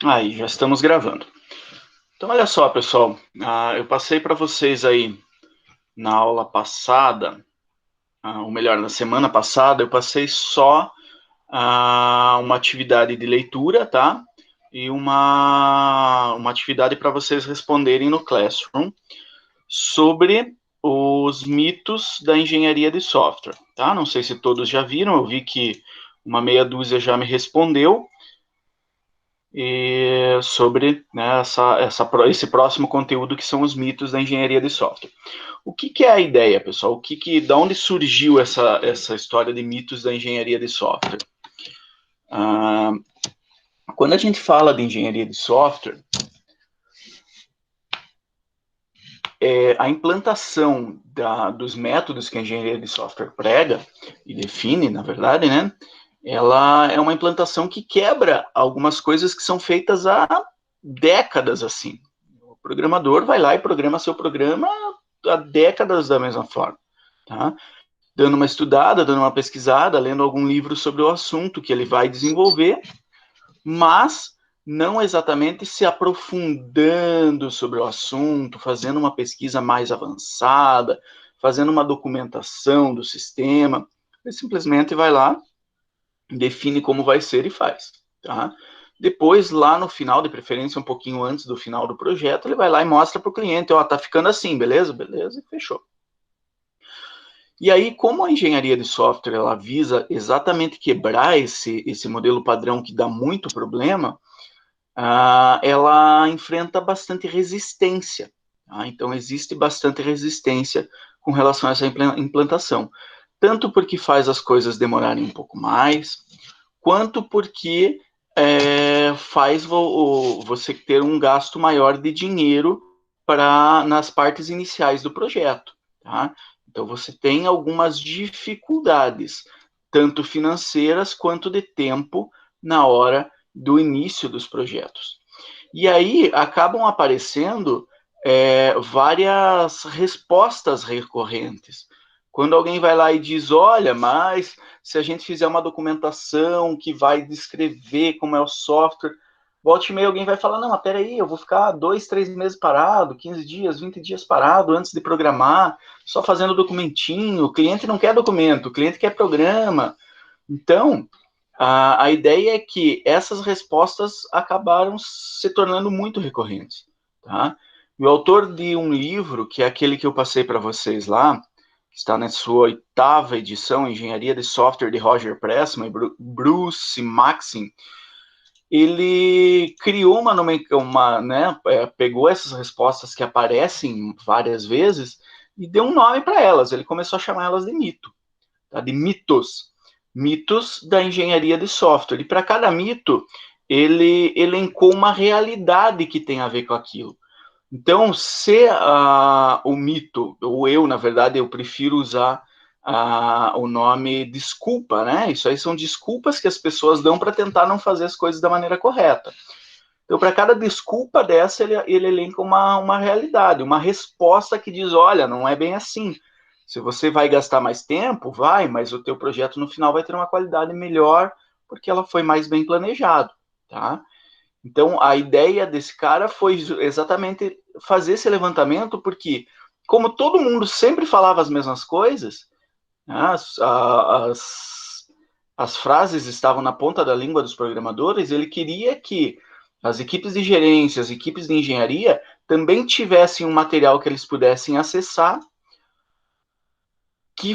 Aí, já estamos gravando. Então, olha só, pessoal. Eu passei para vocês aí na aula passada, ou melhor, na semana passada, eu passei só uma atividade de leitura, tá? E uma atividade para vocês responderem no Classroom sobre os mitos da engenharia de software, tá? Não sei se todos já viram, eu vi que uma meia dúzia já me respondeu, e sobre, né, esse próximo conteúdo que são os mitos da engenharia de software. O que é a ideia, pessoal? Da onde surgiu essa história de mitos da engenharia de software? Quando a gente fala de engenharia de software, a implantação dos métodos que a engenharia de software prega e define, na verdade, né? Ela é uma implantação que quebra algumas coisas que são feitas há décadas, assim. O programador vai lá e programa seu programa há décadas da mesma forma, tá? Dando uma estudada, dando uma pesquisada, lendo algum livro sobre o assunto que ele vai desenvolver, mas não exatamente se aprofundando sobre o assunto, fazendo uma pesquisa mais avançada, fazendo uma documentação do sistema. Ele simplesmente vai lá, define como vai ser e faz, tá? Depois, lá no final, de preferência um pouquinho antes do final do projeto, ele vai lá e mostra para o cliente, ó, tá ficando assim, beleza? Beleza, e fechou. E aí, como a engenharia de software, ela visa exatamente quebrar esse modelo padrão que dá muito problema, ela enfrenta bastante resistência. Tá? Então, existe bastante resistência com relação a essa implantação. Tanto porque faz as coisas demorarem um pouco mais, quanto porque faz você ter um gasto maior de dinheiro nas partes iniciais do projeto. Tá? Então, você tem algumas dificuldades, tanto financeiras quanto de tempo, na hora do início dos projetos. E aí acabam aparecendo várias respostas recorrentes. Quando alguém vai lá e diz, olha, mas se a gente fizer uma documentação que vai descrever como é o software, volta e meia alguém vai falar, não, mas peraí, eu vou ficar 2, 3 meses parado, 15 dias, 20 dias parado antes de programar, só fazendo documentinho, o cliente não quer documento, o cliente quer programa. Então, a ideia é que essas respostas acabaram se tornando muito recorrentes. Tá? E o autor de um livro, que é aquele que eu passei para vocês lá, que está na sua 8ª edição, Engenharia de Software, de Roger Pressman e Bruce Maxim, ele criou pegou essas respostas que aparecem várias vezes e deu um nome para elas. Ele começou a chamar elas de mito, tá? De mitos. Mitos da engenharia de software. E para cada mito, ele elencou uma realidade que tem a ver com aquilo. Então, se o mito, ou eu, na verdade, eu prefiro usar o nome desculpa, né? Isso aí são desculpas que as pessoas dão para tentar não fazer as coisas da maneira correta. Então, para cada desculpa dessa, ele elenca uma realidade, uma resposta que diz, olha, não é bem assim. Se você vai gastar mais tempo, vai, mas o teu projeto no final vai ter uma qualidade melhor, porque ela foi mais bem planejado, tá? Então, a ideia desse cara foi exatamente fazer esse levantamento, porque, como todo mundo sempre falava as mesmas coisas, né, as frases estavam na ponta da língua dos programadores, ele queria que as equipes de gerência, as equipes de engenharia, também tivessem um material que eles pudessem acessar, que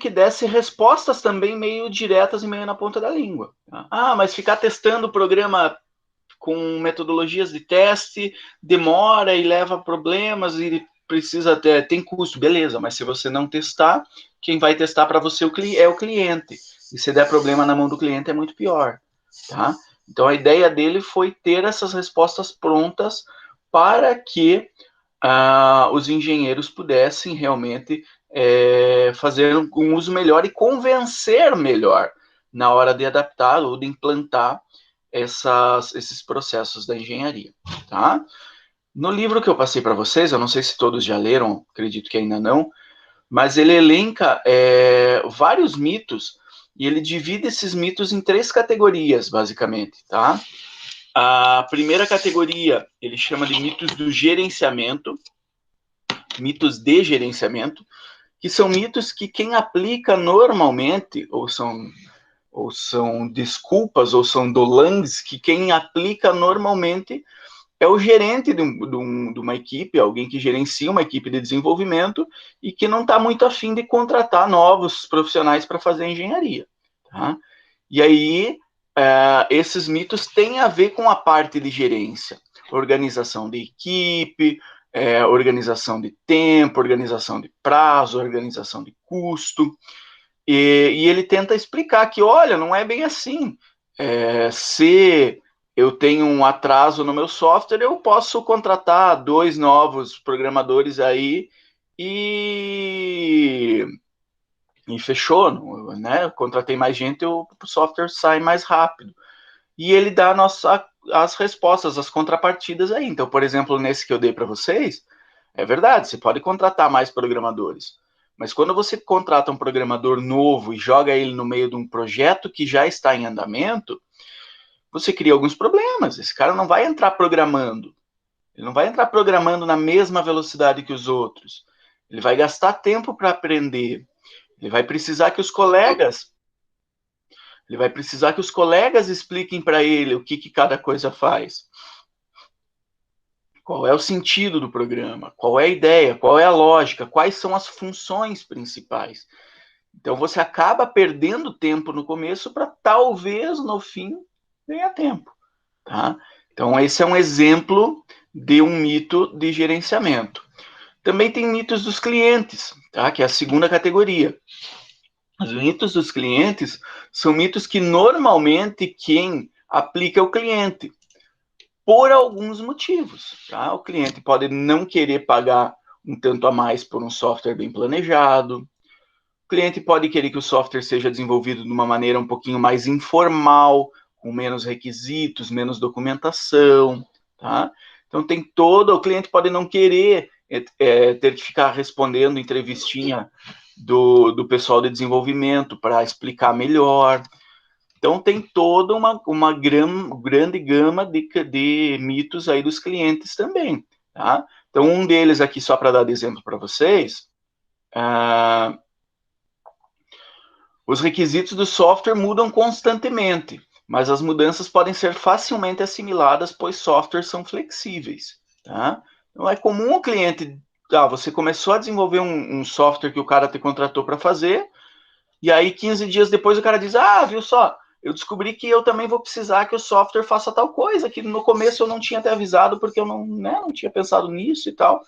desse respostas também meio diretas e meio na ponta da língua. Mas ficar testando o programa com metodologias de teste, demora e leva problemas e precisa tem custo, beleza, mas se você não testar, quem vai testar para você é o cliente. E se der problema na mão do cliente é muito pior, tá? Então a ideia dele foi ter essas respostas prontas para que os engenheiros pudessem realmente fazer um uso melhor e convencer melhor na hora de adaptar ou de implantar esses processos da engenharia, tá? No livro que eu passei para vocês, eu não sei se todos já leram, acredito que ainda não, mas ele elenca vários mitos e ele divide esses mitos em 3 categorias, basicamente, tá? A primeira categoria, ele chama de mitos do gerenciamento, mitos de gerenciamento, que são mitos que quem aplica normalmente, ou são desculpas, ou são dolangs, que quem aplica normalmente é o gerente de uma equipe, alguém que gerencia uma equipe de desenvolvimento e que não está muito afim de contratar novos profissionais para fazer engenharia. Tá? E aí, esses mitos têm a ver com a parte de gerência, organização de equipe, organização de tempo, organização de prazo, organização de custo, e ele tenta explicar que, olha, não é bem assim. Se eu tenho um atraso no meu software, eu posso contratar 2 novos programadores aí e fechou, né? Contratei mais gente, o software sai mais rápido. E ele dá as respostas, as contrapartidas aí. Então, por exemplo, nesse que eu dei para vocês, é verdade, você pode contratar mais programadores. Mas quando você contrata um programador novo e joga ele no meio de um projeto que já está em andamento, você cria alguns problemas. Esse cara não vai entrar programando. Ele não vai entrar programando na mesma velocidade que os outros. Ele vai gastar tempo para aprender. Ele vai precisar que os colegas expliquem para ele o que cada coisa faz. Qual é o sentido do programa? Qual é a ideia? Qual é a lógica? Quais são as funções principais? Então você acaba perdendo tempo no começo para talvez no fim ganhar tempo. Tá? Então esse é um exemplo de um mito de gerenciamento. Também tem mitos dos clientes, tá? Que é a segunda categoria. Os mitos dos clientes são mitos que normalmente quem aplica é o cliente, por alguns motivos. Tá? O cliente pode não querer pagar um tanto a mais por um software bem planejado. O cliente pode querer que o software seja desenvolvido de uma maneira um pouquinho mais informal, com menos requisitos, menos documentação. Tá? Então tem todo. O cliente pode não querer ter que ficar respondendo entrevistinha do pessoal de desenvolvimento para explicar melhor. Então tem toda uma grande gama de mitos aí dos clientes também. Tá? Então um deles aqui, só para dar de exemplo para vocês, os requisitos do software mudam constantemente, mas as mudanças podem ser facilmente assimiladas, pois softwares são flexíveis. Tá? Então é comum o cliente, você começou a desenvolver um software que o cara te contratou para fazer, e aí 15 dias depois o cara diz, viu só, eu descobri que eu também vou precisar que o software faça tal coisa, que no começo eu não tinha até avisado, porque eu não tinha pensado nisso e tal.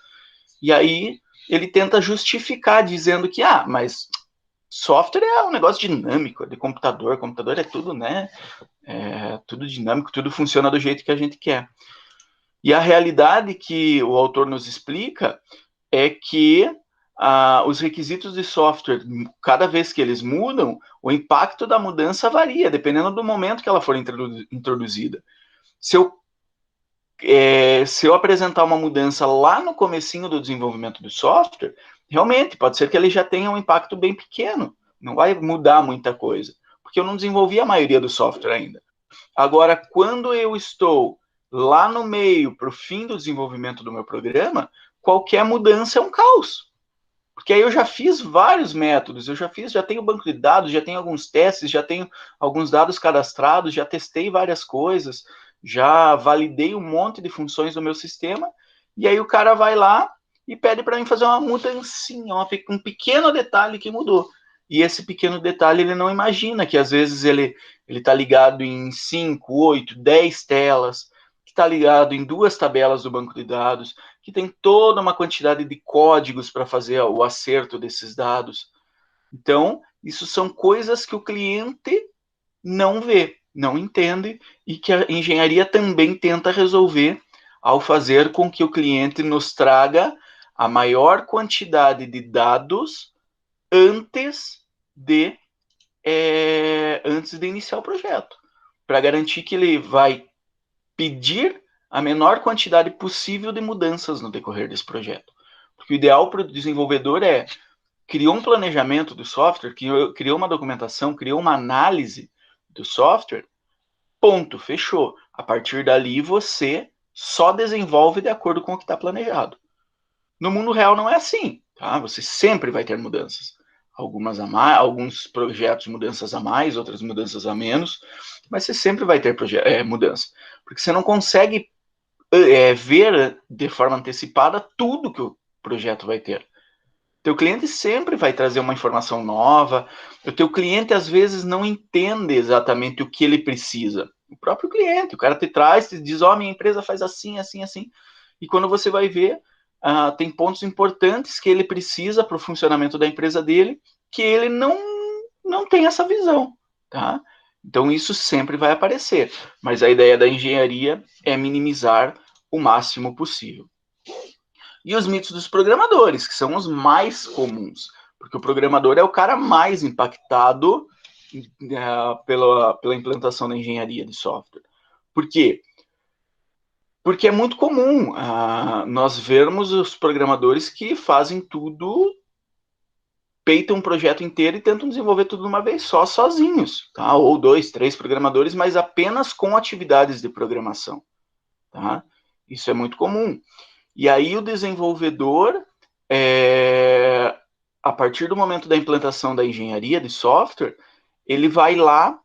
E aí ele tenta justificar, dizendo que, mas software é um negócio dinâmico, é de computador é tudo, né? É tudo dinâmico, tudo funciona do jeito que a gente quer. E a realidade que o autor nos explica é que os requisitos de software, cada vez que eles mudam, o impacto da mudança varia, dependendo do momento que ela for introduzida. Se eu apresentar uma mudança lá no comecinho do desenvolvimento do software, realmente, pode ser que ele já tenha um impacto bem pequeno, não vai mudar muita coisa, porque eu não desenvolvi a maioria do software ainda. Agora, quando eu estou lá no meio, para o fim do desenvolvimento do meu programa, qualquer mudança é um caos. Porque aí eu já fiz vários métodos, já tenho banco de dados, já tenho alguns testes, já tenho alguns dados cadastrados, já testei várias coisas, já validei um monte de funções do meu sistema, e aí o cara vai lá e pede para mim fazer uma mudancinha, um pequeno detalhe que mudou. E esse pequeno detalhe ele não imagina que às vezes ele está ligado em 5, 8, 10 telas, que está ligado em 2 tabelas do banco de dados, que tem toda uma quantidade de códigos para fazer o acerto desses dados. Então, isso são coisas que o cliente não vê, não entende, e que a engenharia também tenta resolver ao fazer com que o cliente nos traga a maior quantidade de dados antes de iniciar o projeto, para garantir que ele vai pedir a menor quantidade possível de mudanças no decorrer desse projeto. Porque o ideal para o desenvolvedor criou um planejamento do software, criou uma documentação, criou uma análise do software, ponto, fechou. A partir dali, você só desenvolve de acordo com o que está planejado. No mundo real não é assim, tá? Você sempre vai ter mudanças. Algumas a mais, alguns projetos mudanças a mais, outras mudanças a menos, mas você sempre vai ter mudança. Porque você não consegue ver de forma antecipada tudo que o projeto vai ter. Teu cliente sempre vai trazer uma informação nova. O teu cliente, às vezes, não entende exatamente o que ele precisa. O próprio cliente, o cara te traz, te diz, minha empresa faz assim, assim, assim. E quando você vai ver, tem pontos importantes que ele precisa para o funcionamento da empresa dele, que ele não tem essa visão, tá? Então, isso sempre vai aparecer. Mas a ideia da engenharia é minimizar o máximo possível. E os mitos dos programadores, que são os mais comuns, porque o programador é o cara mais impactado pela implantação da engenharia de software. Por quê? Porque é muito comum nós vermos os programadores que fazem tudo, peitam um projeto inteiro e tentam desenvolver tudo de uma vez só, sozinhos, tá? Ou 2, 3 programadores, mas apenas com atividades de programação, tá? Isso é muito comum. E aí o desenvolvedor, a partir do momento da implantação da engenharia de software, ele vai lá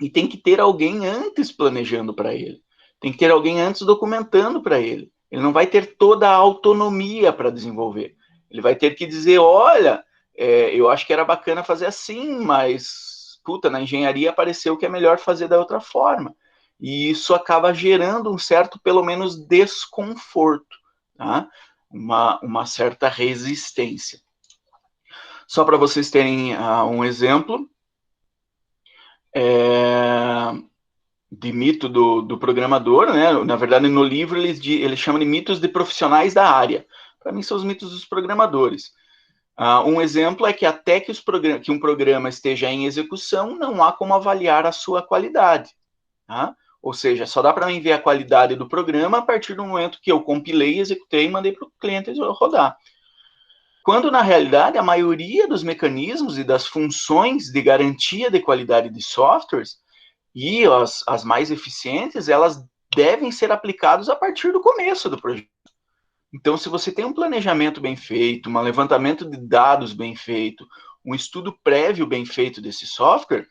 e tem que ter alguém antes planejando para ele. Tem que ter alguém antes documentando para ele. Ele não vai ter toda a autonomia para desenvolver. Ele vai ter que dizer, olha, eu acho que era bacana fazer assim, mas, na engenharia apareceu que é melhor fazer da outra forma. E isso acaba gerando um certo, pelo menos, desconforto, tá? Uma certa resistência. Só para vocês terem um exemplo de mito do programador, né? Na verdade, no livro ele chama de mitos de profissionais da área. Para mim, são os mitos dos programadores. Um exemplo é que até que um programa esteja em execução, não há como avaliar a sua qualidade, tá? Ou seja, só dá para mim ver a qualidade do programa a partir do momento que eu compilei, executei e mandei para o cliente rodar. Quando, na realidade, a maioria dos mecanismos e das funções de garantia de qualidade de softwares e as mais eficientes, elas devem ser aplicadas a partir do começo do projeto. Então, se você tem um planejamento bem feito, um levantamento de dados bem feito, um estudo prévio bem feito desse software,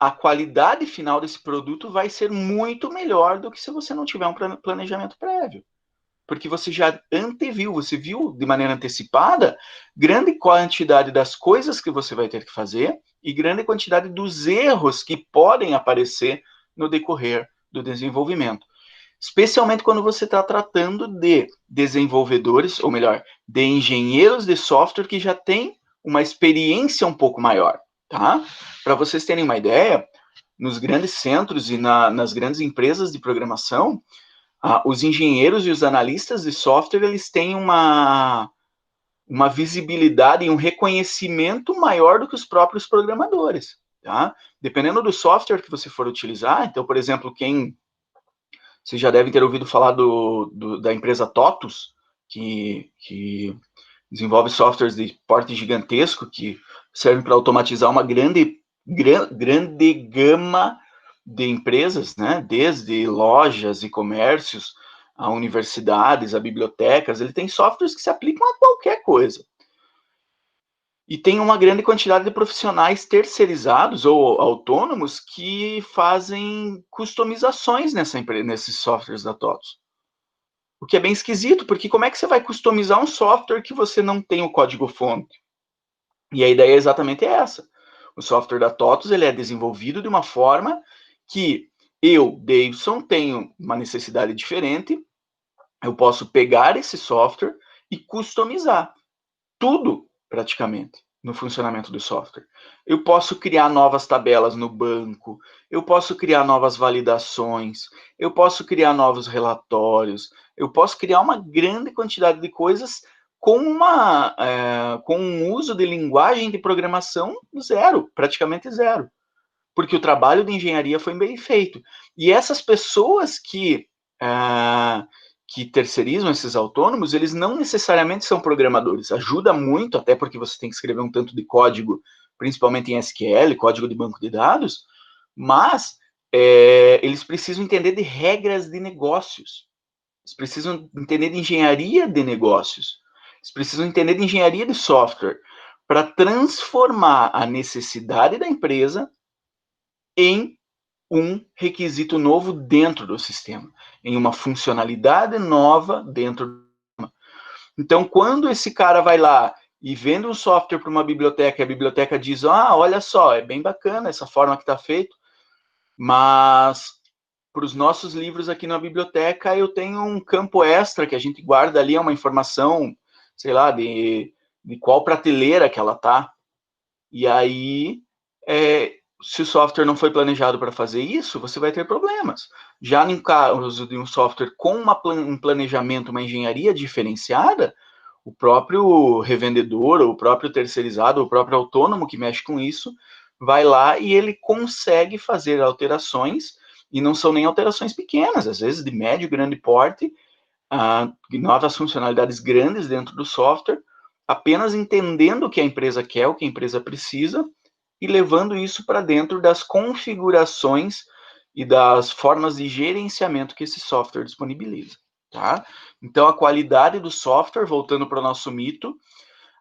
a qualidade final desse produto vai ser muito melhor do que se você não tiver um planejamento prévio. Porque você já anteviu, você viu de maneira antecipada grande quantidade das coisas que você vai ter que fazer e grande quantidade dos erros que podem aparecer no decorrer do desenvolvimento. Especialmente quando você está tratando de desenvolvedores, ou melhor, de engenheiros de software que já têm uma experiência um pouco maior, tá? Para vocês terem uma ideia, nos grandes centros e nas grandes empresas de programação, os engenheiros e os analistas de software, eles têm uma visibilidade e um reconhecimento maior do que os próprios programadores, tá? Dependendo do software que você for utilizar, então, por exemplo, vocês já devem ter ouvido falar da empresa TOTUS, que desenvolve softwares de porte gigantesco, que servem para automatizar uma grande gama de empresas, né? Desde lojas e comércios, a universidades, a bibliotecas. Ele tem softwares que se aplicam a qualquer coisa. E tem uma grande quantidade de profissionais terceirizados ou autônomos que fazem customizações nesses softwares da TOTUS. O que é bem esquisito, porque como é que você vai customizar um software que você não tem o código-fonte? E a ideia é exatamente essa. O software da TOTUS ele é desenvolvido de uma forma que eu, Davidson, tenho uma necessidade diferente, eu posso pegar esse software e customizar tudo, praticamente, no funcionamento do software. Eu posso criar novas tabelas no banco, eu posso criar novas validações, eu posso criar novos relatórios, eu posso criar uma grande quantidade de coisas com um uso de linguagem de programação zero, praticamente zero. Porque o trabalho de engenharia foi bem feito. E essas pessoas que terceirizam esses autônomos, eles não necessariamente são programadores. Ajuda muito, até porque você tem que escrever um tanto de código, principalmente em SQL, código de banco de dados, Mas eles precisam entender de regras de negócios. Eles precisam entender de engenharia de negócios. Eles precisam entender de engenharia de software para transformar a necessidade da empresa em um requisito novo dentro do sistema, em uma funcionalidade nova dentro do sistema. Então, quando esse cara vai lá e vende um software para uma biblioteca, e a biblioteca diz, olha só, é bem bacana essa forma que está feito, mas para os nossos livros aqui na biblioteca eu tenho um campo extra que a gente guarda ali, é uma informação, sei lá, de qual prateleira que ela tá. E aí, se o software não foi planejado para fazer isso, você vai ter problemas. Já no caso de um software com um planejamento, uma engenharia diferenciada, o próprio revendedor, o próprio terceirizado, o próprio autônomo que mexe com isso, vai lá e ele consegue fazer alterações, e não são nem alterações pequenas, às vezes de médio e grande porte, novas funcionalidades grandes dentro do software, apenas entendendo o que a empresa quer, o que a empresa precisa, e levando isso para dentro das configurações e das formas de gerenciamento que esse software disponibiliza. Tá? Então, a qualidade do software, voltando para o nosso mito,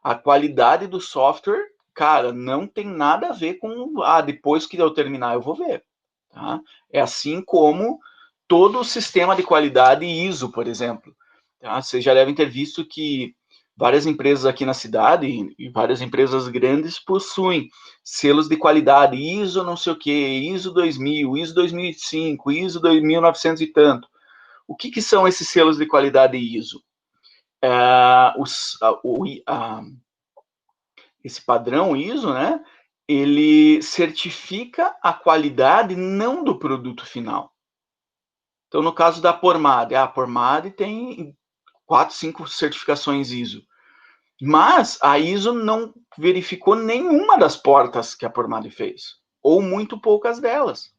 a qualidade do software, cara, não tem nada a ver com, depois que eu terminar eu vou ver. Tá? É assim como todo o sistema de qualidade ISO, por exemplo. Tá? Vocês já devem ter visto que várias empresas aqui na cidade, e várias empresas grandes, possuem selos de qualidade, ISO não sei o que, ISO 2000, ISO 2005, ISO 2900 e tanto. O que são esses selos de qualidade ISO? Esse padrão ISO, né, ele certifica a qualidade não do produto final. Então, no caso da Pormade, a Pormade tem 4, 5 certificações ISO. Mas a ISO não verificou nenhuma das portas que a Pormade fez, ou muito poucas delas.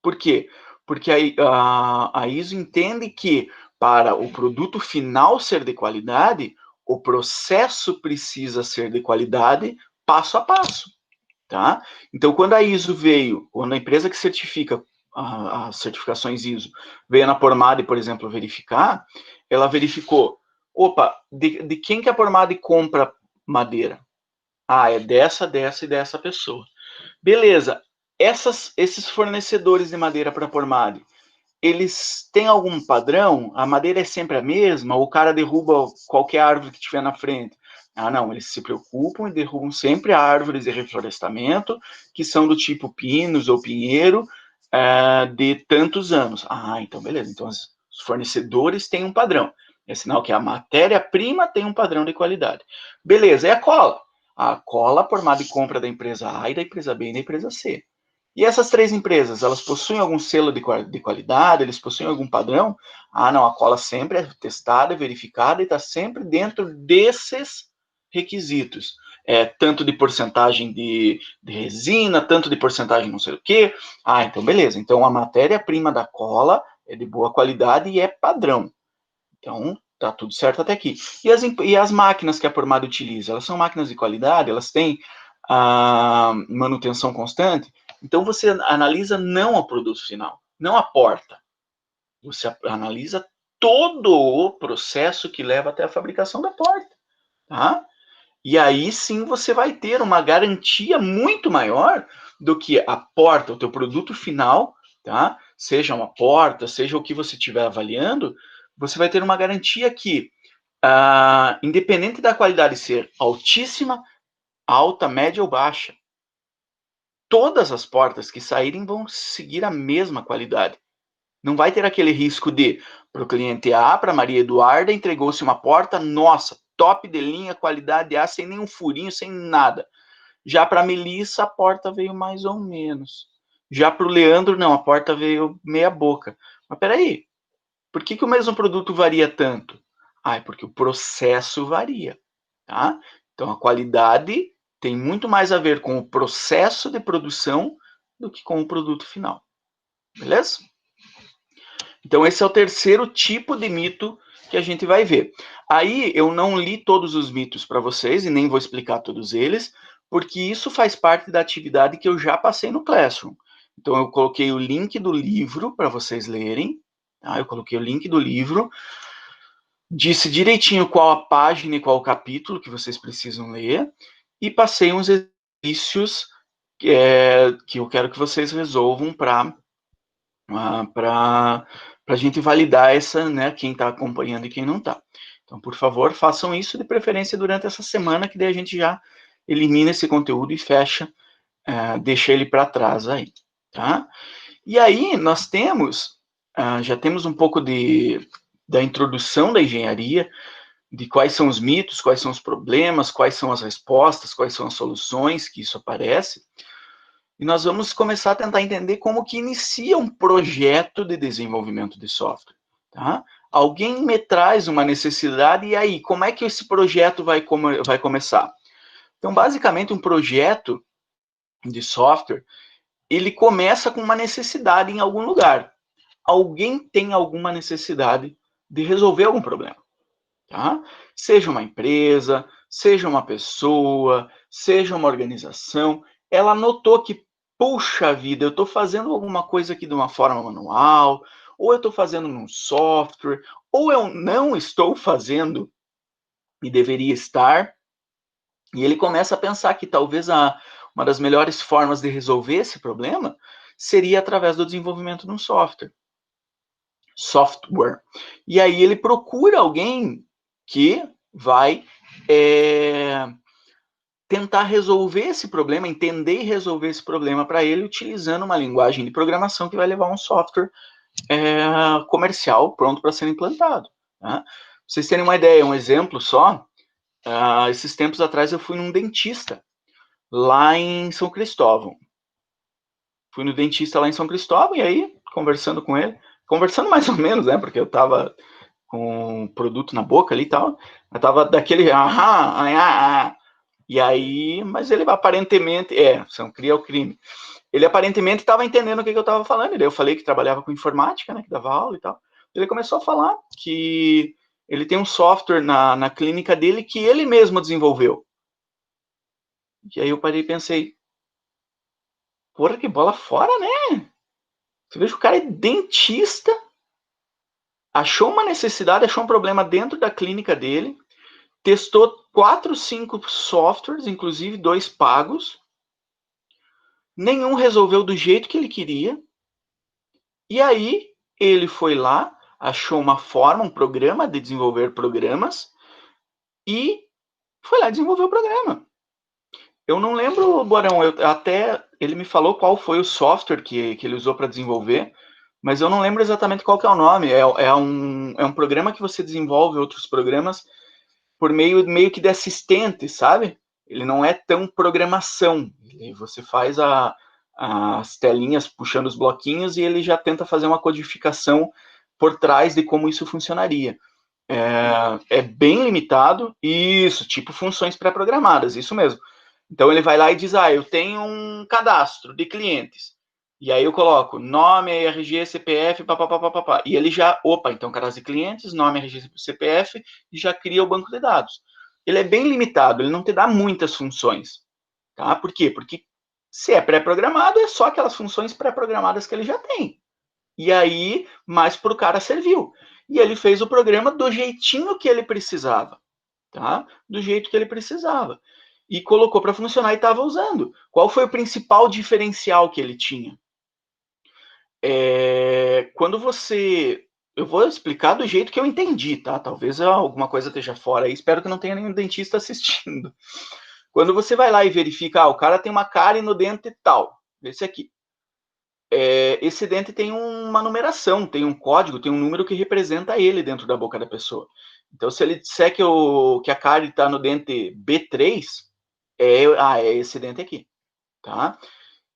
Por quê? Porque a ISO entende que para o produto final ser de qualidade, o processo precisa ser de qualidade passo a passo. Tá? Então, quando a ISO veio, quando a empresa que certifica as certificações ISO veio na Pormade, por exemplo, verificar, ela verificou, de quem que a Pormade compra madeira? É dessa e dessa pessoa. Beleza, esses fornecedores de madeira para a Pormade, eles têm algum padrão? A madeira é sempre a mesma? Ou o cara derruba qualquer árvore que tiver na frente? Não, eles se preocupam e derrubam sempre árvores de reflorestamento, que são do tipo pinos ou pinheiro, de tantos anos. Então beleza. Então os fornecedores têm um padrão. É sinal que a matéria-prima tem um padrão de qualidade. Beleza, e a cola? A cola formada em compra da empresa A e da empresa B e da empresa C. E essas três empresas, elas possuem algum selo de qualidade? Eles possuem algum padrão? Não, a cola sempre é testada, verificada e está sempre dentro desses requisitos. Tanto de porcentagem de resina, tanto de porcentagem não sei o quê. Então beleza. Então a matéria-prima da cola é de boa qualidade e é padrão. Então tá tudo certo até aqui. E as máquinas que a Pormade utiliza? Elas são máquinas de qualidade? Elas têm a manutenção constante? Então você analisa não o produto final, não a porta. Você analisa todo o processo que leva até a fabricação da porta. Tá? E aí sim você vai ter uma garantia muito maior do que a porta, o teu produto final, tá? Seja uma porta, seja o que você estiver avaliando, você vai ter uma garantia que, independente da qualidade ser altíssima, alta, média ou baixa, todas as portas que saírem vão seguir a mesma qualidade. Não vai ter aquele risco de, para o cliente A, para Maria Eduarda, entregou-se uma porta, nossa, top de linha, qualidade A, sem nenhum furinho, sem nada. Já para a Melissa, a porta veio mais ou menos. Já para o Leandro, não, a porta veio meia boca. Mas peraí, por que o mesmo produto varia tanto? É porque o processo varia. Tá? Então, a qualidade tem muito mais a ver com o processo de produção do que com o produto final. Beleza? Então, esse é o terceiro tipo de mito que a gente vai ver. Aí, eu não li todos os mitos para vocês e nem vou explicar todos eles, porque isso faz parte da atividade que eu já passei no Classroom. Então, eu coloquei o link do livro para vocês lerem. Tá? Eu coloquei o link do livro. Disse direitinho qual a página e qual o capítulo que vocês precisam ler. E passei uns exercícios que eu quero que vocês resolvam para a gente validar essa, né, quem está acompanhando e quem não está. Então, por favor, façam isso de preferência durante essa semana, que daí a gente já elimina esse conteúdo e fecha, deixa ele para trás aí, tá? E aí nós temos, já temos um pouco da introdução da engenharia, de quais são os mitos, quais são os problemas, quais são as respostas, quais são as soluções que isso aparece. E nós vamos começar a tentar entender como que inicia um projeto de desenvolvimento de software. Tá? Alguém me traz uma necessidade, e aí, como é que esse projeto vai começar? Então, basicamente, um projeto de software, ele começa com uma necessidade em algum lugar. Alguém tem alguma necessidade de resolver algum problema. Tá? Seja uma empresa, seja uma pessoa, seja uma organização, ela notou que, puxa vida, eu estou fazendo alguma coisa aqui de uma forma manual, ou eu estou fazendo num software, ou eu não estou fazendo e deveria estar, e ele começa a pensar que talvez uma das melhores formas de resolver esse problema seria através do desenvolvimento de um software. E aí ele procura alguém que vai tentar resolver esse problema, entender e resolver esse problema para ele, utilizando uma linguagem de programação que vai levar um software comercial pronto para ser implantado. Tá? Pra vocês terem uma ideia, um exemplo só, esses tempos atrás eu fui num dentista, lá em São Cristóvão. Fui no dentista lá em São Cristóvão, e aí, conversando com ele, conversando mais ou menos, né, porque eu estava com um produto na boca ali e tal, eu tava daquele, e aí, mas ele aparentemente, são cria o crime, ele aparentemente estava entendendo o que eu estava falando, e daí eu falei que trabalhava com informática, né, que dava aula e tal, ele começou a falar que ele tem um software na clínica dele que ele mesmo desenvolveu, e aí eu parei e pensei, porra, que bola fora, né? Você veja, o cara é dentista, achou uma necessidade, achou um problema dentro da clínica dele, testou 4, 5 softwares, inclusive 2 pagos, nenhum resolveu do jeito que ele queria, e aí ele foi lá, achou uma forma, um programa de desenvolver programas, e foi lá desenvolver o programa. Eu não lembro, Borão, até ele me falou qual foi o software que ele usou para desenvolver, mas eu não lembro exatamente qual que é o nome. É um programa que você desenvolve outros programas por meio que de assistente, sabe? Ele não é tão programação. Você faz as telinhas puxando os bloquinhos e ele já tenta fazer uma codificação por trás de como isso funcionaria. É bem limitado, isso, tipo funções pré-programadas, isso mesmo. Então ele vai lá e diz, eu tenho um cadastro de clientes. E aí eu coloco nome, RG, CPF, papapá. E ele já, então cadastro de clientes, nome, RG, CPF, e já cria o banco de dados. Ele é bem limitado, ele não te dá muitas funções. Tá? Por quê? Porque se é pré-programado, é só aquelas funções pré-programadas que ele já tem. E aí, mais para o cara serviu. E ele fez o programa do jeitinho que ele precisava. Tá? Do jeito que ele precisava. E colocou para funcionar e estava usando. Qual foi o principal diferencial que ele tinha? Quando você... Eu vou explicar do jeito que eu entendi, tá? Talvez alguma coisa esteja fora aí. Espero que não tenha nenhum dentista assistindo. Quando você vai lá e verifica, o cara tem uma cárie no dente tal. Esse aqui. Esse dente tem uma numeração, tem um código, tem um número que representa ele dentro da boca da pessoa. Então, se ele disser que a cárie está no dente B3, é esse dente aqui, tá?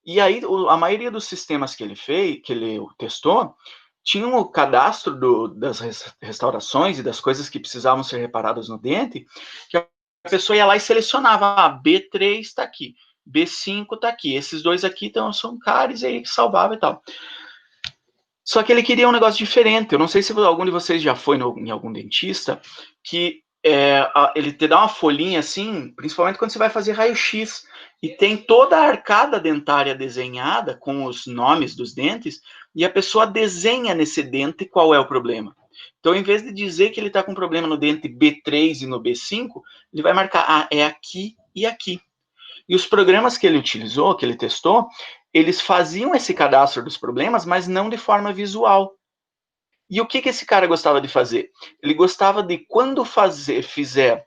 E aí, a maioria dos sistemas que ele fez, que ele testou, tinham o cadastro das restaurações e das coisas que precisavam ser reparadas no dente, que a pessoa ia lá e selecionava, B3 está aqui, B5 está aqui, esses dois aqui então, são cáries, aí salvava e tal. Só que ele queria um negócio diferente. Eu não sei se algum de vocês já foi em algum dentista, que ele te dá uma folhinha assim, principalmente quando você vai fazer raio-x, e tem toda a arcada dentária desenhada com os nomes dos dentes, e a pessoa desenha nesse dente qual é o problema. Então, em vez de dizer que ele está com problema no dente B3 e no B5, ele vai marcar, é aqui e aqui. E os programas que ele utilizou, que ele testou, eles faziam esse cadastro dos problemas, mas não de forma visual. E o que esse cara gostava de fazer? Ele gostava de, quando fizer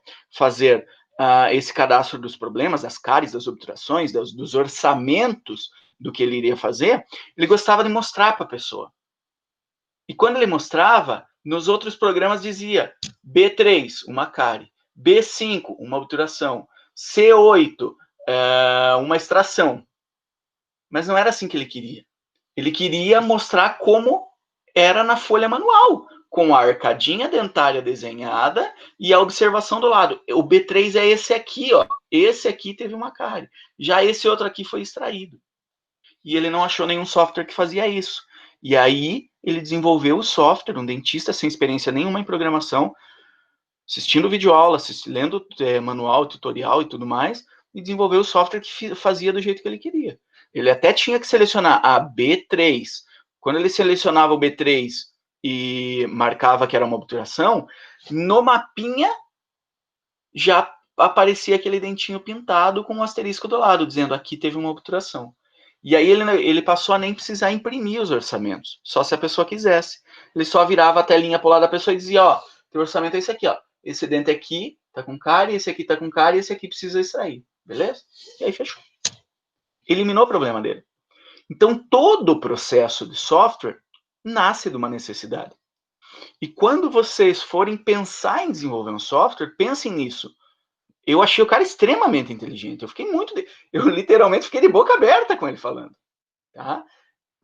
esse cadastro dos problemas, das cáries, das obturações, dos orçamentos do que ele iria fazer, ele gostava de mostrar para a pessoa. E quando ele mostrava, nos outros programas dizia B3, uma cárie, B5, uma obturação, C8, uma extração. Mas não era assim que ele queria. Ele queria mostrar como era na folha manual, com a arcadinha dentária desenhada e a observação do lado. O B3 é esse aqui, ó. Esse aqui teve uma cárie. Já esse outro aqui foi extraído. E ele não achou nenhum software que fazia isso. E aí ele desenvolveu o software, um dentista sem experiência nenhuma em programação, assistindo videoaula, lendo manual, tutorial e tudo mais, e desenvolveu o software que fazia do jeito que ele queria. Ele até tinha que selecionar a B3. Quando ele selecionava o B3 e marcava que era uma obturação, no mapinha já aparecia aquele dentinho pintado com um asterisco do lado, dizendo aqui teve uma obturação. E aí ele passou a nem precisar imprimir os orçamentos, só se a pessoa quisesse. Ele só virava a telinha pro lado da pessoa e dizia, ó, teu orçamento é esse aqui, ó. Esse dente aqui tá com cárie, esse aqui tá com cárie, esse aqui precisa extrair, beleza? E aí fechou. Eliminou o problema dele. Então, todo o processo de software nasce de uma necessidade. E quando vocês forem pensar em desenvolver um software, pensem nisso. Eu achei o cara extremamente inteligente. Eu literalmente fiquei de boca aberta com ele falando. Tá?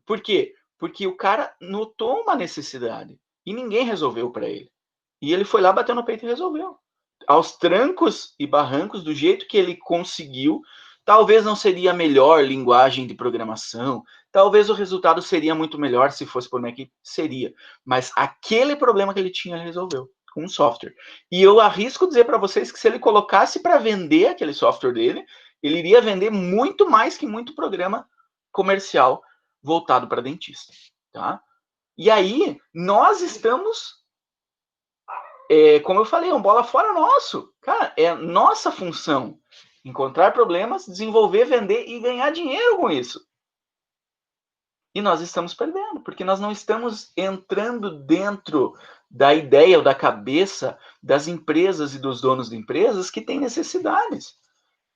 Por quê? Porque o cara notou uma necessidade e ninguém resolveu para ele. E ele foi lá, bateu no peito e resolveu. Aos trancos e barrancos, do jeito que ele conseguiu. Talvez não seria a melhor linguagem de programação, talvez o resultado seria muito melhor se fosse por uma equipe, seria. Mas aquele problema que ele tinha, ele resolveu com um software. E eu arrisco dizer para vocês que se ele colocasse para vender aquele software dele, ele iria vender muito mais que muito programa comercial voltado para dentista. Tá? E aí, nós estamos como eu falei, é um bola fora nosso. Cara, é nossa função encontrar problemas, desenvolver, vender e ganhar dinheiro com isso. E nós estamos perdendo, porque nós não estamos entrando dentro da ideia ou da cabeça das empresas e dos donos de empresas que têm necessidades.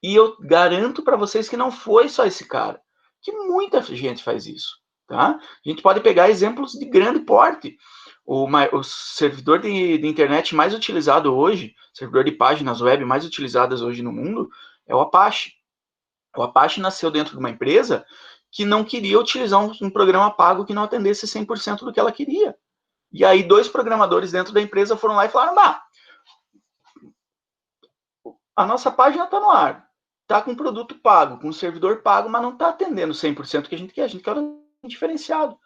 E eu garanto para vocês que não foi só esse cara, que muita gente faz isso. Tá? A gente pode pegar exemplos de grande porte. O servidor de internet mais utilizado hoje, servidor de páginas web mais utilizadas hoje no mundo, é o Apache. O Apache nasceu dentro de uma empresa que não queria utilizar um programa pago que não atendesse 100% do que ela queria. E aí 2 programadores dentro da empresa foram lá e falaram, a nossa página está no ar, está com produto pago, com servidor pago, mas não está atendendo 100% do que a gente quer um diferenciado.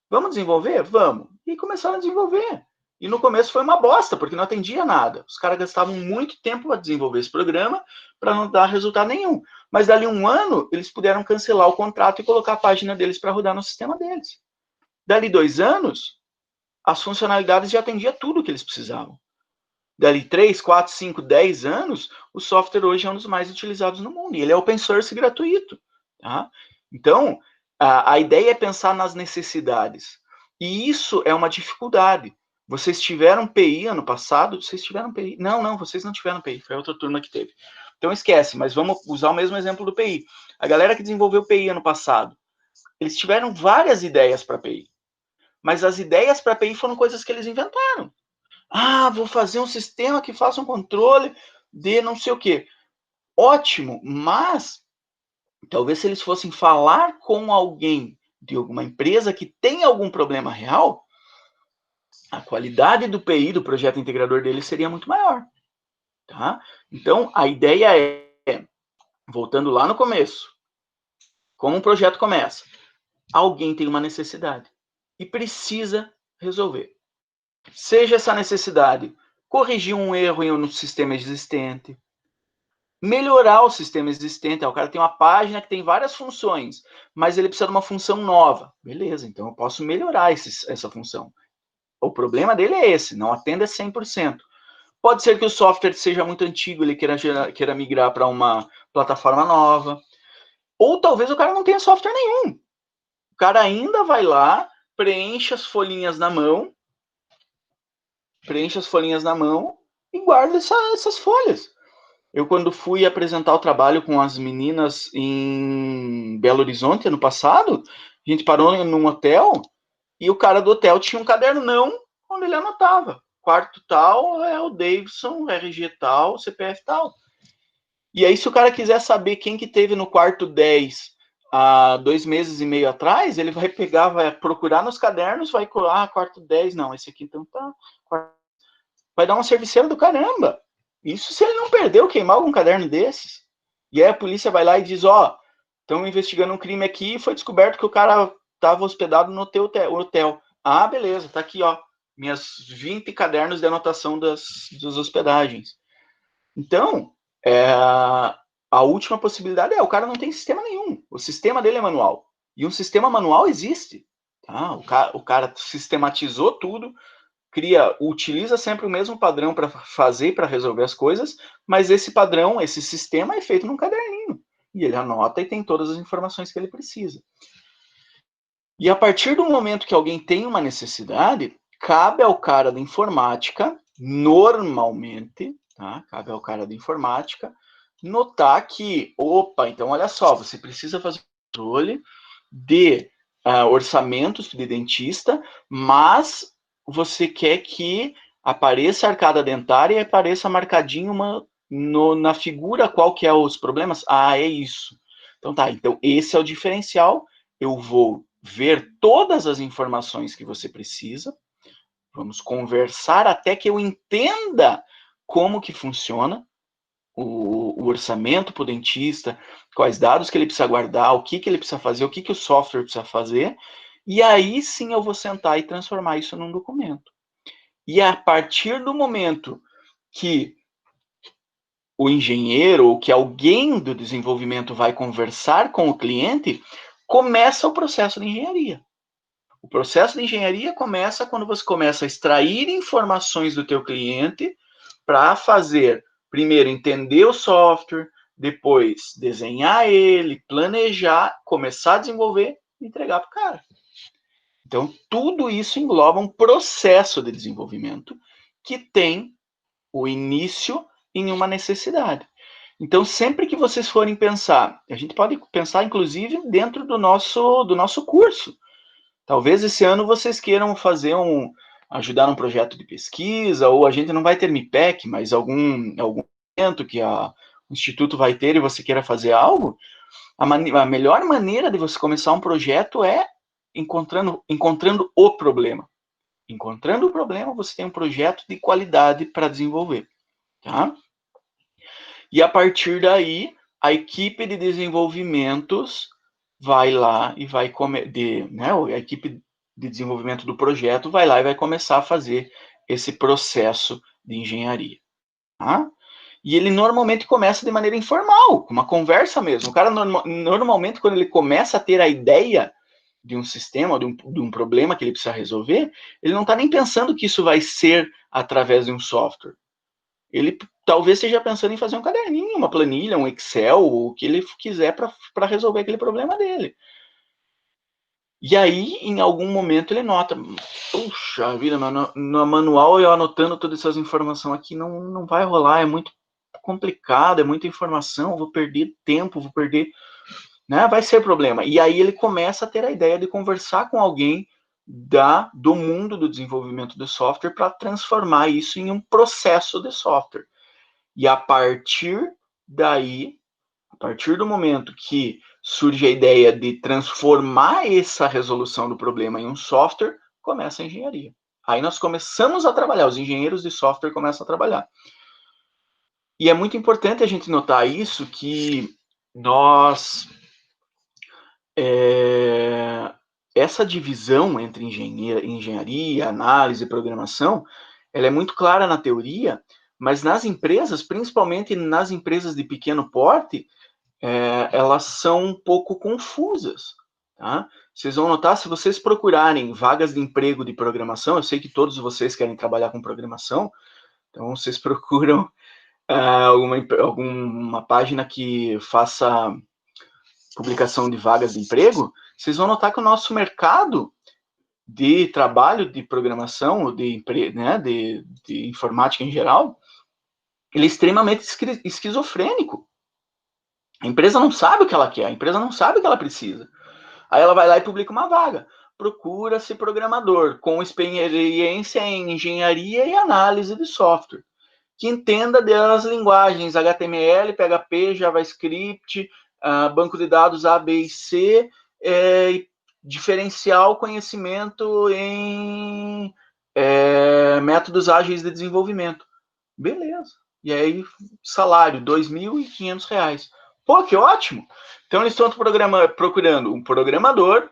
Vamos desenvolver? Vamos. E começaram a desenvolver. E no começo foi uma bosta, porque não atendia nada. Os caras gastavam muito tempo para desenvolver esse programa para não dar resultado nenhum. Mas dali um ano, eles puderam cancelar o contrato e colocar a página deles para rodar no sistema deles. Dali 2 anos, as funcionalidades já atendiam tudo o que eles precisavam. Dali 3, 4, 5, 10 anos, o software hoje é um dos mais utilizados no mundo. E ele é open source gratuito. Tá? Então, a ideia é pensar nas necessidades. E isso é uma dificuldade. Vocês tiveram PI ano passado? Vocês tiveram PI? Não, vocês não tiveram PI. Foi a outra turma que teve. Então esquece, mas vamos usar o mesmo exemplo do PI. A galera que desenvolveu PI ano passado, eles tiveram várias ideias para PI. Mas as ideias para PI foram coisas que eles inventaram. Vou fazer um sistema que faça um controle de não sei o quê. Ótimo, mas talvez se eles fossem falar com alguém de alguma empresa que tem algum problema real, a qualidade do PI, do projeto integrador deles, seria muito maior. Tá? Então, a ideia é, voltando lá no começo, como um projeto começa, alguém tem uma necessidade e precisa resolver. Seja essa necessidade corrigir um erro em um sistema existente, melhorar o sistema existente. O cara tem uma página que tem várias funções, mas ele precisa de uma função nova. Beleza, então eu posso melhorar essa função. O problema dele é esse, não atenda 100%. Pode ser que o software seja muito antigo, ele queira migrar para uma plataforma nova. Ou talvez o cara não tenha software nenhum. O cara ainda vai lá, preenche as folhinhas na mão e guarda essas folhas. Eu, quando fui apresentar o trabalho com as meninas em Belo Horizonte, ano passado, a gente parou num hotel e o cara do hotel tinha um cadernão onde ele anotava. Quarto tal é o Davidson, RG tal, CPF tal. E aí, se o cara quiser saber quem que teve no quarto 10 há 2 meses e meio atrás, ele vai pegar, vai procurar nos cadernos, vai colar, quarto 10, não, esse aqui então tá. Vai dar uma serviceira do caramba. Isso se ele não perdeu, queimar algum caderno desses. E aí a polícia vai lá e diz, ó, estão investigando um crime aqui e foi descoberto que o cara estava hospedado no teu hotel. Ah, beleza, tá aqui, ó, minhas 20 cadernos de anotação das hospedagens. Então, a última possibilidade o cara não tem sistema nenhum. O sistema dele é manual. E um sistema manual existe. Tá? O cara sistematizou tudo, utiliza sempre o mesmo padrão para fazer, para resolver as coisas, mas esse padrão, esse sistema é feito num caderninho. E ele anota e tem todas as informações que ele precisa. E a partir do momento que alguém tem uma necessidade, cabe ao cara da informática, normalmente, tá? Cabe ao cara da informática notar que, opa, então olha só, você precisa fazer controle de orçamentos de dentista, mas você quer que apareça a arcada dentária e apareça marcadinho na figura qual que é os problemas? Ah, é isso. Então tá, então esse é o diferencial. Eu vou ver todas as informações que você precisa, vamos conversar até que eu entenda como que funciona o orçamento para o dentista, quais dados que ele precisa guardar, o que ele precisa fazer, o que o software precisa fazer, e aí sim eu vou sentar e transformar isso num documento. E a partir do momento que o engenheiro ou que alguém do desenvolvimento vai conversar com o cliente, começa o processo de engenharia. O processo de engenharia começa quando você começa a extrair informações do teu cliente para fazer, primeiro, entender o software, depois desenhar ele, planejar, começar a desenvolver e entregar para o cara. Então, tudo isso engloba um processo de desenvolvimento que tem o início em uma necessidade. Então, sempre que vocês forem pensar, a gente pode pensar, inclusive, dentro do nosso curso. Talvez esse ano vocês queiram ajudar num projeto de pesquisa, ou a gente não vai ter MIPEC, mas algum evento que o Instituto vai ter e você queira fazer algo, a melhor maneira de você começar um projeto é encontrando o problema. Encontrando o problema, você tem um projeto de qualidade para desenvolver. Tá? E a partir daí, a equipe de desenvolvimentos vai lá e vai a equipe de desenvolvimento do projeto vai lá e vai começar a fazer esse processo de engenharia. Tá? E ele normalmente começa de maneira informal, com uma conversa mesmo. O cara normalmente, quando ele começa a ter a ideia de um sistema, de um problema que ele precisa resolver, ele não está nem pensando que isso vai ser através de um software. Ele talvez esteja pensando em fazer um caderninho, uma planilha, um Excel, o que ele quiser para resolver aquele problema dele. E aí, em algum momento, ele nota, puxa vida, no manual eu anotando todas essas informações aqui não vai rolar, é muito complicado, é muita informação, vou perder tempo, vai ser problema. E aí ele começa a ter a ideia de conversar com alguém do mundo do desenvolvimento de software para transformar isso em um processo de software. E a partir daí, a partir do momento que surge a ideia de transformar essa resolução do problema em um software, começa a engenharia. Aí nós começamos a trabalhar, os engenheiros de software começam a trabalhar. E é muito importante a gente notar isso, que essa divisão entre engenharia, análise e programação, ela é muito clara na teoria, Mas nas empresas, principalmente nas empresas de pequeno porte, elas são um pouco confusas, tá? Vocês vão notar, se vocês procurarem vagas de emprego de programação, eu sei que todos vocês querem trabalhar com programação, então vocês procuram alguma página que faça publicação de vagas de emprego, vocês vão notar que o nosso mercado de trabalho de programação, de informática em geral, ele é extremamente esquizofrênico. A empresa não sabe o que ela quer, a empresa não sabe o que ela precisa. Aí ela vai lá e publica uma vaga. Procura-se programador com experiência em engenharia e análise de software, que entenda das linguagens HTML, PHP, JavaScript, banco de dados A, B e C, diferencial conhecimento em métodos ágeis de desenvolvimento. Beleza. E aí, salário, R$ 2.500. Pô, que ótimo! Então, eles estão procurando um programador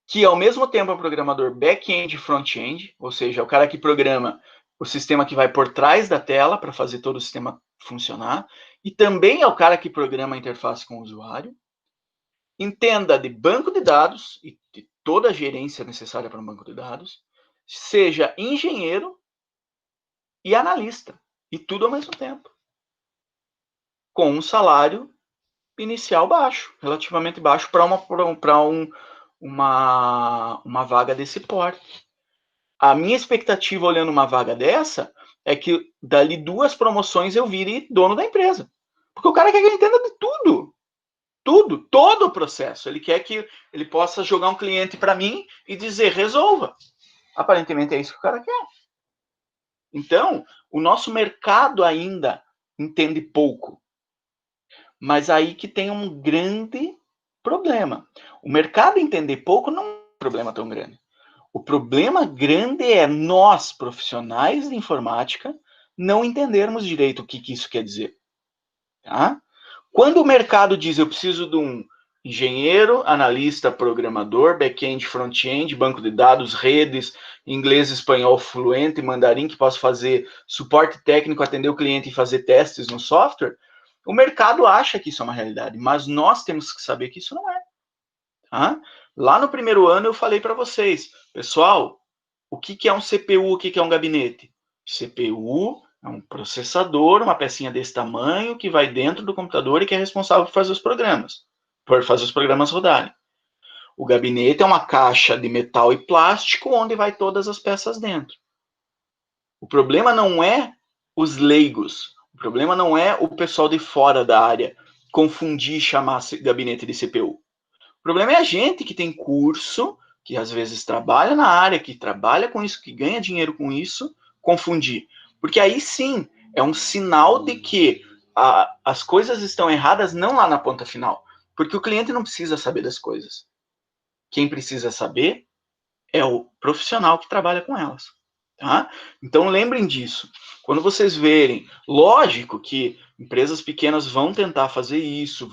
que, ao mesmo tempo, é um programador back-end e front-end, ou seja, é o cara que programa o sistema que vai por trás da tela para fazer todo o sistema funcionar, e também é o cara que programa a interface com o usuário, entenda de banco de dados e de toda a gerência necessária para um banco de dados, seja engenheiro e analista, e tudo ao mesmo tempo, com um salário inicial baixo, relativamente baixo para uma vaga desse porte. A minha expectativa olhando uma vaga dessa é que dali 2 promoções eu vire dono da empresa. Porque o cara quer que eu entenda de tudo. Tudo, todo o processo. Ele quer que ele possa jogar um cliente para mim e dizer, resolva. Aparentemente é isso que o cara quer. Então, o nosso mercado ainda entende pouco. Mas aí que tem um grande problema. O mercado entender pouco não é um problema tão grande. O problema grande é nós, profissionais de informática, não entendermos direito o que isso quer dizer. Tá? Quando o mercado diz eu preciso de um engenheiro, analista, programador, back-end, front-end, banco de dados, redes, inglês, espanhol fluente, mandarim, que possa fazer suporte técnico, atender o cliente e fazer testes no software, o mercado acha que isso é uma realidade, mas nós temos que saber que isso não é. Tá? Lá no primeiro ano eu falei para vocês, pessoal, o que é um CPU, o que é um gabinete? CPU é um processador, uma pecinha desse tamanho que vai dentro do computador e que é responsável por fazer os programas rodarem. O gabinete é uma caixa de metal e plástico onde vai todas as peças dentro. O problema não é os leigos, o problema não é o pessoal de fora da área confundir e chamar gabinete de CPU. O problema é a gente que tem curso, que às vezes trabalha na área, que trabalha com isso, que ganha dinheiro com isso, confundir. Porque aí sim é um sinal de que as coisas estão erradas não lá na ponta final. Porque o cliente não precisa saber das coisas. Quem precisa saber é o profissional que trabalha com elas. Tá? Então lembrem disso. Quando vocês verem, lógico que empresas pequenas vão tentar fazer isso,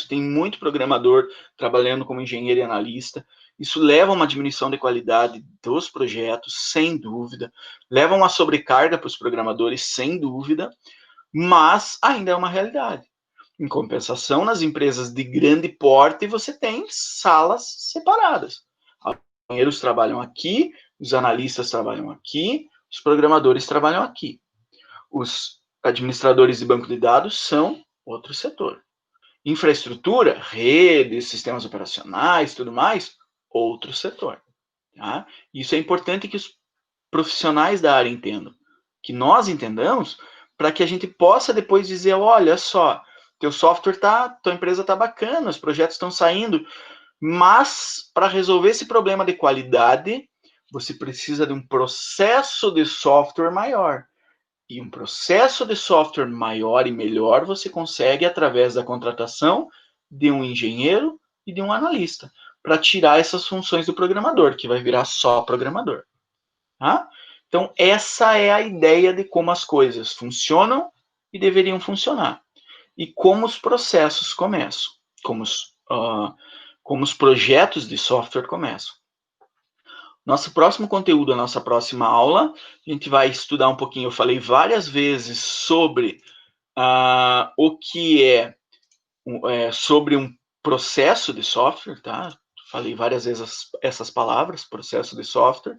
tem muito programador trabalhando como engenheiro e analista, isso leva a uma diminuição de qualidade dos projetos, sem dúvida, leva a uma sobrecarga para os programadores, sem dúvida, mas ainda é uma realidade. Em compensação, nas empresas de grande porte, você tem salas separadas. Os engenheiros trabalham aqui, os analistas trabalham aqui, os programadores trabalham aqui. Os administradores de banco de dados são outro setor. Infraestrutura, redes, sistemas operacionais, tudo mais, outro setor. Tá? Isso é importante que os profissionais da área entendam, que nós entendamos, para que a gente possa depois dizer, olha só, teu software tua empresa tá bacana, os projetos estão saindo, mas para resolver esse problema de qualidade, você precisa de um processo de software maior. E um processo de software maior e melhor você consegue através da contratação de um engenheiro e de um analista, para tirar essas funções do programador, que vai virar só programador. Tá? Então, essa é a ideia de como as coisas funcionam e deveriam funcionar. E como os processos começam, como os projetos de software começam. Nosso próximo conteúdo, a nossa próxima aula, a gente vai estudar um pouquinho, eu falei várias vezes sobre o que sobre um processo de software, tá? Falei várias vezes essas palavras, processo de software.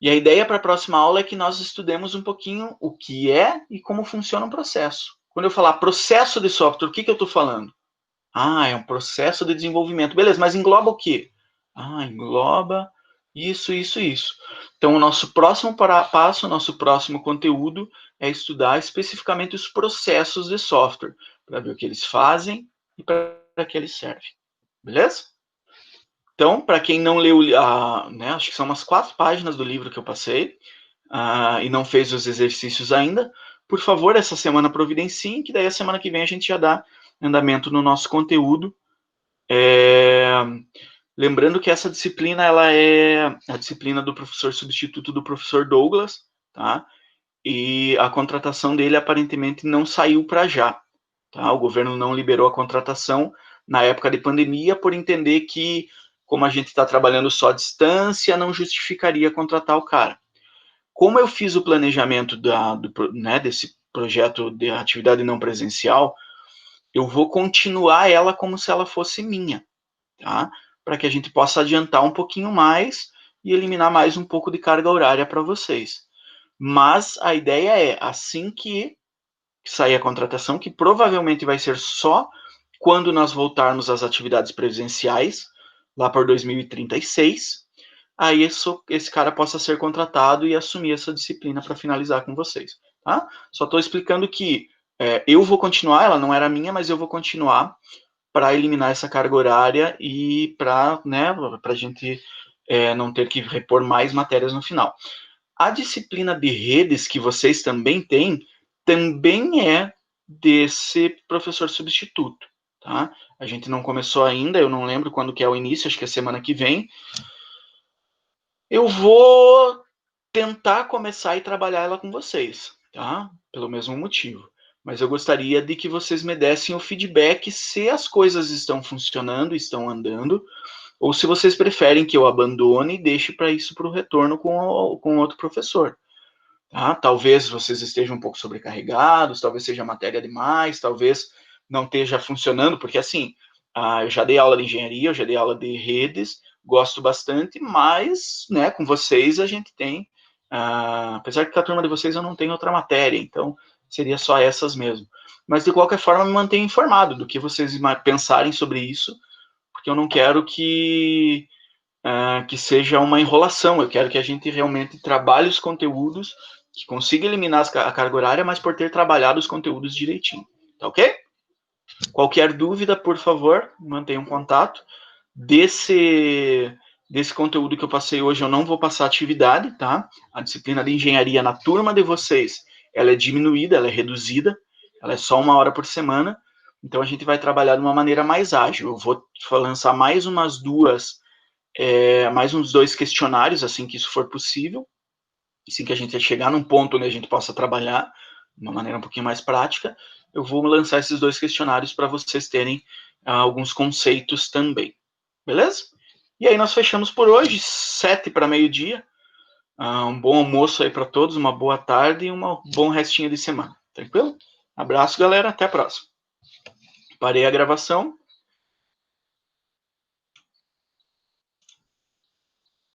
E a ideia para a próxima aula é que nós estudemos um pouquinho o que é e como funciona um processo. Quando eu falar processo de software, o que eu estou falando? É um processo de desenvolvimento. Beleza, mas engloba o quê? Engloba isso, isso, isso. Então, o nosso próximo passo, o nosso próximo conteúdo é estudar especificamente os processos de software, para ver o que eles fazem e para que eles servem. Beleza? Então, para quem não leu, acho que são umas 4 páginas do livro que eu passei, e não fez os exercícios ainda, por favor, essa semana providencie, que daí a semana que vem a gente já dá andamento no nosso conteúdo. Lembrando que essa disciplina ela é a disciplina do professor substituto do professor Douglas, tá? E a contratação dele aparentemente não saiu para já, tá? O governo não liberou a contratação na época de pandemia por entender que, como a gente está trabalhando só à distância, não justificaria contratar o cara. Como eu fiz o planejamento desse projeto de atividade não presencial, eu vou continuar ela como se ela fosse minha, tá? Para que a gente possa adiantar um pouquinho mais e eliminar mais um pouco de carga horária para vocês. Mas a ideia é, assim que sair a contratação, que provavelmente vai ser só quando nós voltarmos às atividades presenciais, lá por 2036, aí esse cara possa ser contratado e assumir essa disciplina para finalizar com vocês. Tá? Só estou explicando que eu vou continuar, ela não era minha, mas eu vou continuar para eliminar essa carga horária e para a gente não ter que repor mais matérias no final. A disciplina de redes que vocês também têm, também é desse professor substituto, tá? A gente não começou ainda, eu não lembro quando que é o início, acho que é semana que vem. Eu vou tentar começar e trabalhar ela com vocês, tá? Pelo mesmo motivo. Mas eu gostaria de que vocês me dessem o feedback se as coisas estão funcionando, estão andando, ou se vocês preferem que eu abandone e deixe para isso para o retorno com outro professor. Tá? Talvez vocês estejam um pouco sobrecarregados, talvez seja matéria demais, talvez não esteja funcionando, porque assim, eu já dei aula de engenharia, eu já dei aula de redes, gosto bastante, mas com vocês a gente tem, apesar que com a turma de vocês eu não tenho outra matéria, então seria só essas mesmo. Mas de qualquer forma me mantenha informado do que vocês pensarem sobre isso, porque eu não quero que seja uma enrolação, eu quero que a gente realmente trabalhe os conteúdos, que consiga eliminar a carga horária, mas por ter trabalhado os conteúdos direitinho, tá ok? Qualquer dúvida, por favor, mantenha um contato. Desse conteúdo que eu passei hoje, eu não vou passar atividade, tá? A disciplina de engenharia na turma de vocês, ela é diminuída, ela é reduzida, ela é só 1 hora por semana, então a gente vai trabalhar de uma maneira mais ágil. Eu vou lançar mais uns 2 questionários, assim que isso for possível, assim que a gente chegar num ponto onde a gente possa trabalhar de uma maneira um pouquinho mais prática, eu vou lançar esses 2 questionários para vocês terem alguns conceitos também. Beleza? E aí nós fechamos por hoje, 7 para meio-dia. Um bom almoço aí para todos, uma boa tarde e um bom restinho de semana. Tranquilo? Abraço, galera. Até a próxima. Parei a gravação.